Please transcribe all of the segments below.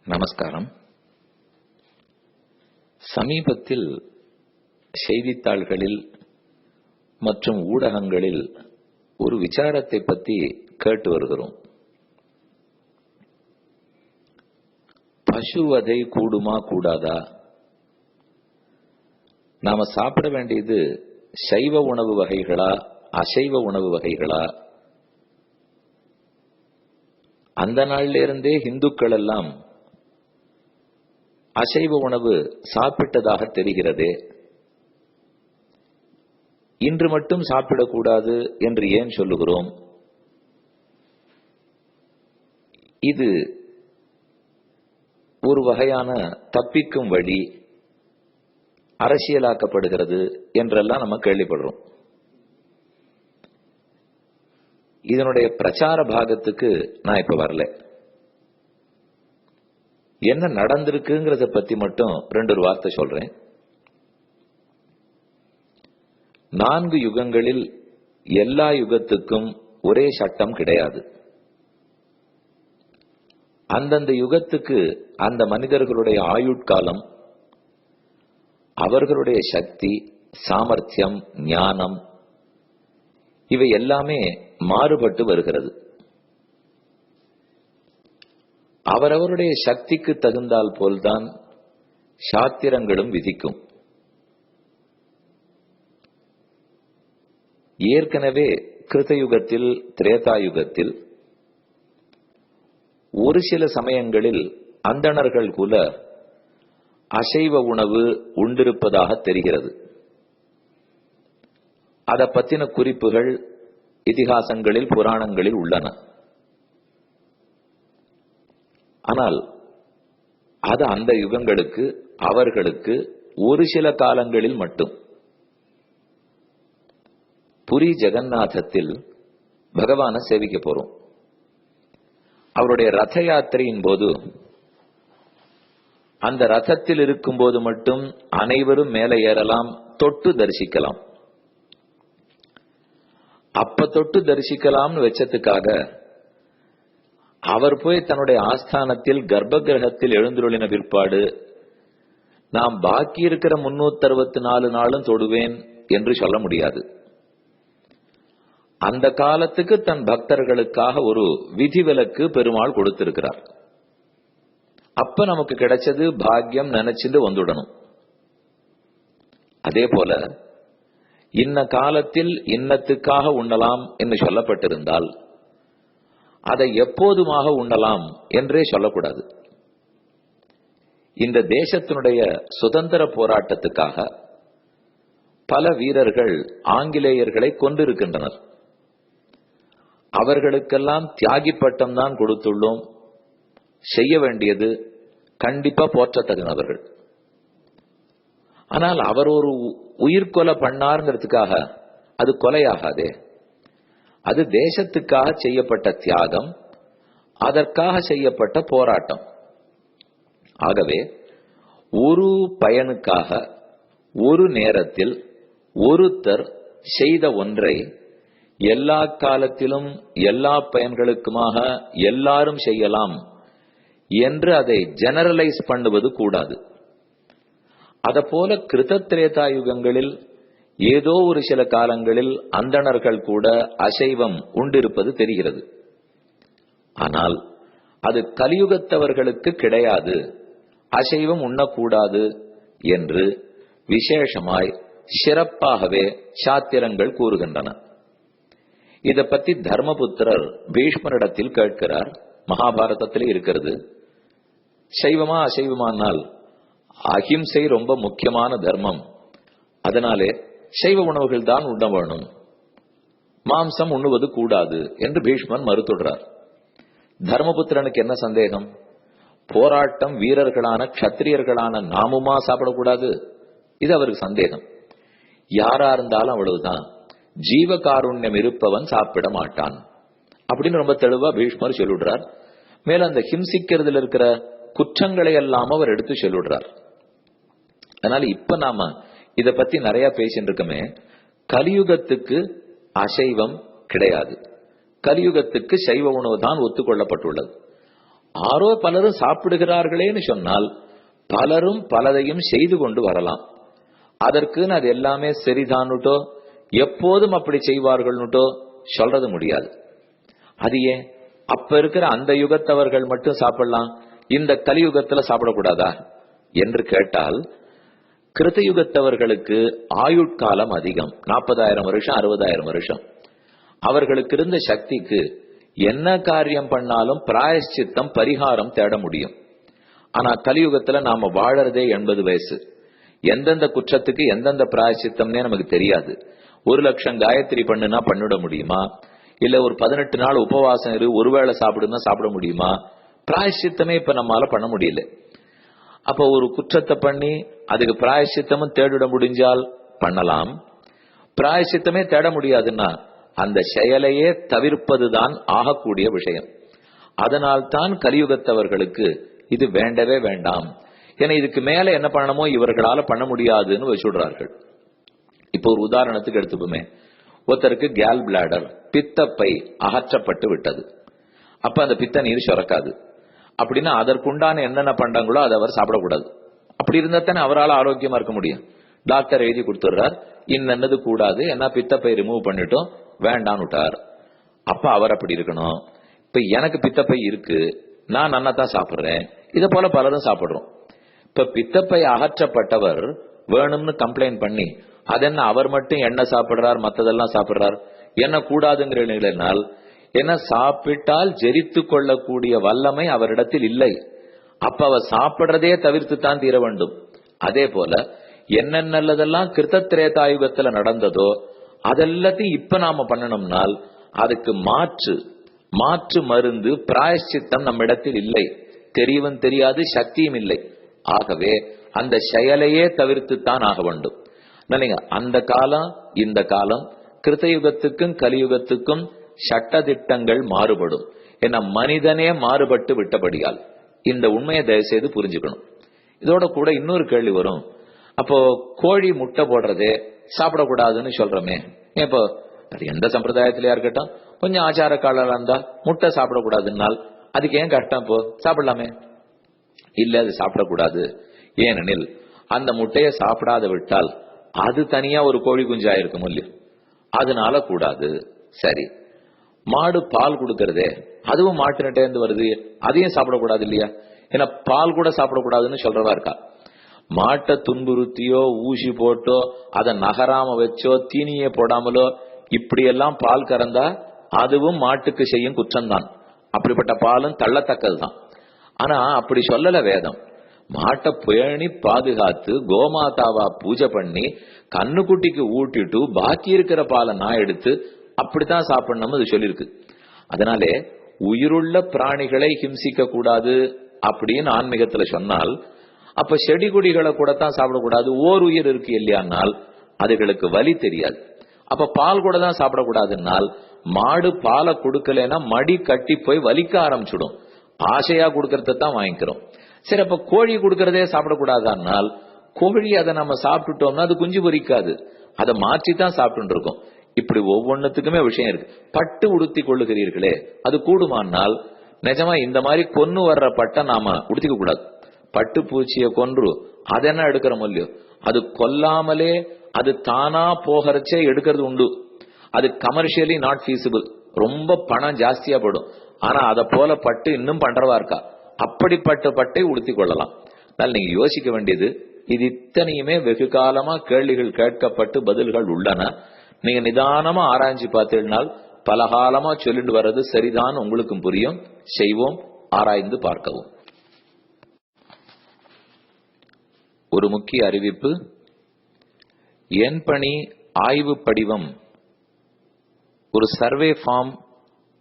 நமஸ்காரம். சமீபத்தில் செய்தித்தாள்களில் மற்றும் ஊடகங்களில் ஒரு விசாரத்தை பற்றி கேட்டு வருகிறோம். பசுவதை கூடுமா கூடாதா? நாம சாப்பிட வேண்டியது சைவ உணவு வகைகளா அசைவ உணவு வகைகளா? அந்த நாளில இருந்தே இந்துக்கள் எல்லாம் அசைவ உணவு சாப்பிட்டதாக தெரிகிறதே, இன்று மட்டும் சாப்பிடக்கூடாது என்று ஏன் சொல்லுகிறோம்? இது ஒரு வகையான தப்பிக்கும் வழி, அரசியலாக்கப்படுகிறது என்றெல்லாம் நம்ம கேள்விப்படுறோம். இதனுடைய பிரச்சார பாகத்துக்கு நான் இப்ப வரல. என்ன நடந்திருக்குங்கிறத பத்தி மட்டும் ரெண்டு வார்த்தை சொல்றேன். 4 யுகங்களில் எல்லா யுகத்துக்கும் ஒரே சட்டம் கிடையாது. அந்தந்த யுகத்துக்கு அந்த மனிதர்களுடைய ஆயுட்காலம், அவர்களுடைய சக்தி, சாமர்த்தியம், ஞானம் இவை எல்லாமே மாறுபட்டு வருகிறது. அவரவருடைய சக்திக்கு தகுந்தால் போல்தான் சாத்திரங்களும் விதிக்கும். ஏற்கனவே கிருதயுகத்தில், திரேதாயுகத்தில் ஒரு சில சமயங்களில் அந்தணர்கள் கூட அசைவ உணவு உண்டிருப்பதாக தெரிகிறது. அதை பற்றின குறிப்புகள் இதிகாசங்களில், புராணங்களில் உள்ளன. ஆனால் அது அந்த யுகங்களுக்கு, அவர்களுக்கு ஒரு சில காலங்களில் மட்டும். புரி ஜெகநாதத்தில் பகவானை சேவிக்க போறோம். அவருடைய ரத யாத்திரையின் போது அந்த ரதத்தில் இருக்கும் போது மட்டும் அனைவரும் மேலே ஏறலாம், தொட்டு தரிசிக்கலாம். அப்ப தொட்டு தரிசிக்கலாம்னு வச்சதுக்காக அவர் போய் தன்னுடைய ஆஸ்தானத்தில் கர்ப்ப கிரகத்தில் எழுந்துருளின பிற்பாடு நாம் பாக்கி இருக்கிற 364 நாளும் தொடுவேன் என்று சொல்ல முடியாது. அந்த காலத்துக்கு தன் பக்தர்களுக்காக ஒரு விதிவிலக்கு பெருமாள் கொடுத்திருக்கிறார். அப்ப நமக்கு கிடைச்சது பாக்கியம் நினைச்சிட்டு வந்துடணும். அதே போல இன்ன காலத்தில் இன்னத்துக்காக உண்ணலாம் என்று சொல்லப்பட்டிருந்தால் அதை எப்போதுமாக உண்ணலாம் என்றே சொல்லக்கூடாது. இந்த தேசத்தினுடைய சுதந்திர போராட்டத்துக்காக பல வீரர்கள் ஆங்கிலேயர்களை கொண்டிருக்கின்றனர். அவர்களுக்கெல்லாம் தியாகி பட்டம் தான் கொடுத்துள்ளோம். செய்ய வேண்டியது கண்டிப்பா போற்றத்தகுந்தவர்கள். ஆனால் அவர் ஒரு உயிர்கொலை பண்ணாருங்கிறதுக்காக அது கொலையாகாதே. அது தேசத்துக்காக செய்யப்பட்ட தியாகம், அதற்காக செய்யப்பட்ட போராட்டம். ஆகவே ஒரு பயனுக்காக ஒரு நேரத்தில் ஒருத்தர் செய்த ஒன்றை எல்லா காலத்திலும் எல்லா பயன்களுக்குமாக எல்லாரும் செய்யலாம் என்று அதை ஜெனரலைஸ் பண்ணுவது கூடாது. அதபோல கிருதத்ரேதாயுகங்களில் ஏதோ ஒரு சில காலங்களில் அந்தணர்கள் கூட அசைவம் உண்டிருப்பது தெரிகிறது. ஆனால் அது கலியுகத்தவர்களுக்கு கிடையாது, அசைவம் உண்ணக்கூடாது என்று விசேஷமாய் சிறப்பாகவே சாத்திரங்கள் கூறுகின்றன. இதை பற்றி தர்மபுத்திரர் பீஷ்மரிடத்தில் கேட்கிறார். மகாபாரதத்திலே இருக்கிறது. சைவமா அசைவமானால் அஹிம்சை ரொம்ப முக்கியமான தர்மம், அதனாலே சைவ உணவுகள் தான் உண்ண வேணும், மாம்சம் உண்ணுவது கூடாது என்று பீஷ்மன் மறுத்துடுறார். தர்மபுத்திரனுக்கு என்ன சந்தேகம்? போராட்டம் வீரர்களான க்ஷத்திரியர்களான நாமுமா சாப்பிடக்கூடாது? இது அவருக்கு சந்தேகம். யாரா இருந்தாலும் அவ்வளவுதான், ஜீவகாருண்யம் இருப்பவன் சாப்பிட மாட்டான் அப்படின்னு ரொம்ப தெளிவா பீஷ்மர் சொல்லிடுறார். மேல அந்த ஹிம்சிக்கிறதுல இருக்கிற குற்றங்களை எல்லாம் அவர் எடுத்து சொல்லிடுறார். அதனால இப்ப நாம இத பத்தி நிறைய பேசிட்டு இருக்கமே. கலியுகத்துக்கு அசைவம் கிடையாது, கலியுகத்துக்கு சைவ உணவு தான் ஒத்துக்கொள்ளப்பட்டுள்ளது. ஆரோ பலரும் சாப்பிடுகிறார்களேன்னு சொன்னால் பலரும் பலதையும் செய்து கொண்டு வரலாம். அதற்குன்னு அது எல்லாமே சரிதான்னுட்டோ எப்போதும் அப்படி செய்வார்கள்னுட்டோ சொல்றது முடியாது. அது ஏன் அப்ப இருக்கிற அந்த யுகத்தவர்கள் மட்டும் சாப்பிடலாம், இந்த கலியுகத்துல சாப்பிடக்கூடாதா என்று கேட்டால், கிருத்தயுகத்தவர்களுக்கு ஆயுட்காலம் அதிகம், 40,000 வருஷம் 60,000 வருஷம். அவர்களுக்கு இருந்த சக்திக்கு என்ன காரியம் பண்ணாலும் பிராயஷ்சித்தம் பரிகாரம் தேட முடியும். ஆனா கலியுகத்துல நாம வாழறதே 80 வயசு. எந்தெந்த குற்றத்துக்கு எந்தெந்த பிராயஷ்சித்தம்னே நமக்கு தெரியாது. 1,00,000 காயத்ரி பண்ணுனா பண்ணிட முடியுமா, இல்ல ஒரு 18 நாள் உபவாசம் இரு ஒருவேளை சாப்பிடுனா சாப்பிட முடியுமா? பிராயஷ்சித்தமே இப்ப நம்மால பண்ண முடியல. அப்ப ஒரு குற்றத்தை பண்ணி அதுக்கு பிராயஷ்சித்தமும் தேடிட முடிஞ்சால் பண்ணலாம். பிராயஷ்சித்தமே தேட முடியாதுன்னா அந்த செயலையே தவிர்ப்பதுதான் ஆகக்கூடிய விஷயம். அதனால்தான் கலியுகத்தவர்களுக்கு இது வேண்டவே வேண்டாம். ஏன்னா இதுக்கு மேல என்ன பண்ணணுமோ இவர்களால பண்ண முடியாதுன்னு வச்சுடுறார்கள். இப்போ ஒரு உதாரணத்துக்கு எடுத்துப்போமே, ஒருத்தருக்கு கேல் பிளாடர் பித்தப்பை அகற்றப்பட்டு விட்டது. அப்ப அந்த பித்த நீர் சுரக்காது. அப்படின்னா அதற்குண்டான என்னென்ன பண்றாங்களோ அதை அவர் சாப்பிடக்கூடாது. அப்படி இருந்தா தானே அவரால் ஆரோக்கியமா இருக்க முடியும். டாக்டர் எழுதி கொடுத்துடுறார், இன்னது கூடாது, என்ன பித்தப்பை ரிமூவ் பண்ணிட்டோம், வேண்டான்னு விட்டார். அப்ப அவர் அப்படி இருக்கணும். இப்ப எனக்கு பித்தப்பை இருக்கு, நான் நன்னாதான் சாப்பிடுறேன், இதை போல பலரும் சாப்பிடுறோம். இப்ப பித்தப்பை அகற்றப்பட்டவர் வேணும்னு கம்ப்ளைண்ட் பண்ணி அதென்ன அவர் மட்டும் எண்ணெய் சாப்பிடுறார் மத்ததெல்லாம் சாப்பிடுறார், என்ன கூடாதுங்கிற நிலையினால் என்ன சாப்பிட்டால் ஜெரித்து கொள்ளக்கூடிய வல்லமை அவரிடத்தில் இல்லை. அப்ப அவர் சாப்பிடுறதே தவிர்த்து தான் தீர வேண்டும். அதே போல என்னென்னதெல்லாம் கிருத்தத்ரேதாயுகத்துல நடந்ததோ அதெல்லாத்தையும் இப்ப நாம பண்ணணும்னால் அதுக்கு மாற்று மருந்து பிராயஷ்சித்தம் நம்ம இடத்தில் இல்லை, தெரியவும் தெரியாது, சக்தியும் இல்லை. ஆகவே அந்த செயலையே தவிர்த்துத்தான் ஆக வேண்டும். அந்த காலம் இந்த காலம் கிருத்தயுகத்துக்கும் கலியுகத்துக்கும் சட்ட திட்டங்கள் மாறுபடும். ஏன்னா மனிதனே மாறுபட்டு விட்டபடியால் இந்த உண்மையை தயவு செய்து புரிஞ்சுக்கணும். இதோட கூட இன்னொரு கேள்வி வரும், அப்போ கோழி முட்டை போடுறதே சாப்பிடக்கூடாதுன்னு சொல்றோமே, இப்போ அது எந்த சம்பிரதாயத்திலயா இருக்கட்டும், கொஞ்சம் ஆச்சார காலம் இருந்தா முட்டை சாப்பிடக்கூடாதுன்னால் அதுக்கு ஏன் கஷ்டம்? இப்போ சாப்பிடலாமே. இல்ல அது சாப்பிடக்கூடாது, ஏனெனில் அந்த முட்டையை சாப்பிடாத விட்டால் அது தனியா ஒரு கோழி குஞ்சாயிருக்கும் இல்லையா, அதனால கூடாது. சரி, மாடு பால் கொடுக்கறதே அதுவும் மாட்டுநட்டே இருந்து வருது, அதையும் சாப்பிடக்கூடாது இல்லையா? ஏன்னா பால் கூட சாப்பிடக்கூடாதுன்னு சொல்றதா இருக்கா? மாட்டை துன்புறுத்தியோ ஊசி போட்டோ அதை நகராம வச்சோ தீனியே போடாமலோ இப்படியெல்லாம் பால் கறந்தா அதுவும் மாட்டுக்கு செய்யும் குற்றம்தான். அப்படிப்பட்ட பாலும் தள்ளத்தக்கதுதான். ஆனா அப்படி சொல்லல வேதம். மாட்டை பேணி பாதுகாத்து கோமாதாவா பூஜை பண்ணி கண்ணுக்குட்டிக்கு ஊட்டிட்டு பாக்கி இருக்கிற பாலை நான் எடுத்து அப்படித்தான் சாப்பிடணும் அது சொல்லியிருக்கு. அதனாலே உயிருள்ள பிராணிகளை ஹிம்சிக்க கூடாது அப்படின்னு ஆன்மீகத்துல சொன்னால், அப்ப செடி கொடிகளை கூட தான் சாப்பிடக்கூடாது. ஓர் உயிர் இருக்கு இல்லையானால் அதுகளுக்கு வலி தெரியாது. அப்ப பால் கூட தான் சாப்பிடக்கூடாதுன்னால் மாடு பாலை கொடுக்கலன்னா மடி கட்டி போய் வலிக்க ஆரம்பிச்சுடும். ஆசையா கொடுக்கறத தான் வாங்கிக்கிறோம். சரி, அப்ப கோழி கொடுக்கறதே சாப்பிடக்கூடாதானால் கோழி அதை நம்ம சாப்பிட்டுட்டோம்னா அது குஞ்சு பொரிக்காது, அதை மாற்றித்தான் சாப்பிட்டு இருக்கோம். இப்படி ஒவ்வொன்னுத்துக்குமே விஷயம் இருக்கு. பட்டு உடுத்தி கொள்ளுகிறீர்களே அது கூடுமானால் நிஜமா இந்த மாதிரி கொன்னு வர்ற பட்டை நாம உடுத்திக்க கூடாது. பட்டு பூச்சியை கொன்று அதென்ன எடுக்கிறோம் இல்லையோ, அது கொல்லாமலே அது தானா போகிறச்சே எடுக்கிறது உண்டு. அது கமர்ஷியலி நாட் ஃபீசிபிள், ரொம்ப பணம் ஜாஸ்தியா படும். ஆனா அதை போல பட்டு இன்னும் பண்றவா இருக்கா, அப்படிப்பட்ட பட்டை உடுத்தி கொள்ளலாம். அதனால நீங்க யோசிக்க வேண்டியது, இது இத்தனையுமே வெகு காலமா கேள்விகள் கேட்கப்பட்டு பதில்கள் உள்ளன. நீங்க நிதானமா ஆராய்ச்சி பார்த்தீங்கன்னால் பல காலமா சொல்லிட்டு வர்றது சரிதான், உங்களுக்கும் புரியும். செய்வோம், ஆராய்ந்து பார்க்கவும். ஒரு முக்கிய அறிவிப்பு, என் பணி ஆய்வு படிவம் ஒரு சர்வே ஃபார்ம்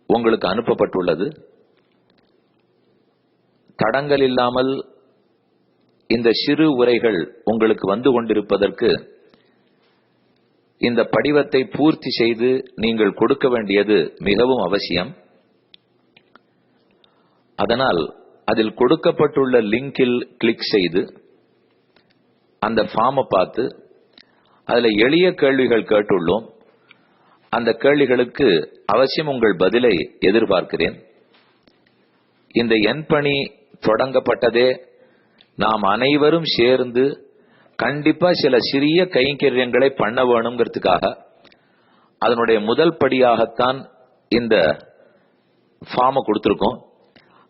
உங்களுக்கு அனுப்பப்பட்டுள்ளது. தடங்கள் இல்லாமல் இந்த சிறு உரைகள் உங்களுக்கு வந்து கொண்டிருப்பதற்கு இந்த படிவத்தை பூர்த்தி செய்து நீங்கள் கொடுக்க வேண்டியது மிகவும் அவசியம். அதனால் அதில் கொடுக்கப்பட்டுள்ள லிங்கில் கிளிக் செய்து அந்த ஃபார்மை பார்த்து அதுல எளிய கேள்விகள் கேட்டுள்ளோம். அந்த கேள்விகளுக்கு அவசியம் உங்கள் பதிலை எதிர்பார்க்கிறேன். இந்த பணி தொடங்கப்பட்டதே நாம் அனைவரும் சேர்ந்து கண்டிப்பா சில சிறிய கைங்கரியங்களை பண்ண வேணுங்கிறதுக்காக. அதனுடைய முதல் படியாகத்தான் இந்த ஃபார்மை கொடுத்திருக்கோம்.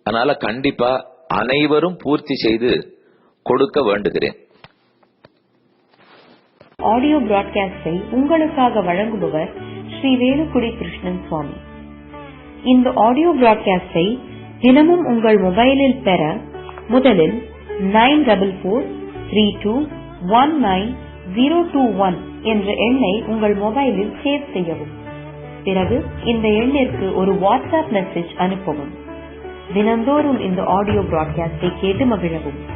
அதனால கண்டிப்பா அனைவரும் பூர்த்தி செய்து கொடுக்க வேண்டுகிறேன். ஆடியோ பிராட்காஸ்டை உங்களுக்காக வழங்குபவர் ஸ்ரீ வேலுக்குடி கிருஷ்ணன் சுவாமி. இந்த ஆடியோ பிராட்காஸ்டை தினமும் உங்கள் மொபைலில் பெற முதலில் 9443219021 என்ற எண்ணை உங்கள் மொபைலில் சேவ் செய்யவும். பிறகு இந்த எண்ணிற்கு ஒரு வாட்ஸ்அப் மெசேஜ் அனுப்பவும். தினந்தோறும் இந்த ஆடியோ பிராட்காஸ்டை கேட்டு மகிழவும்.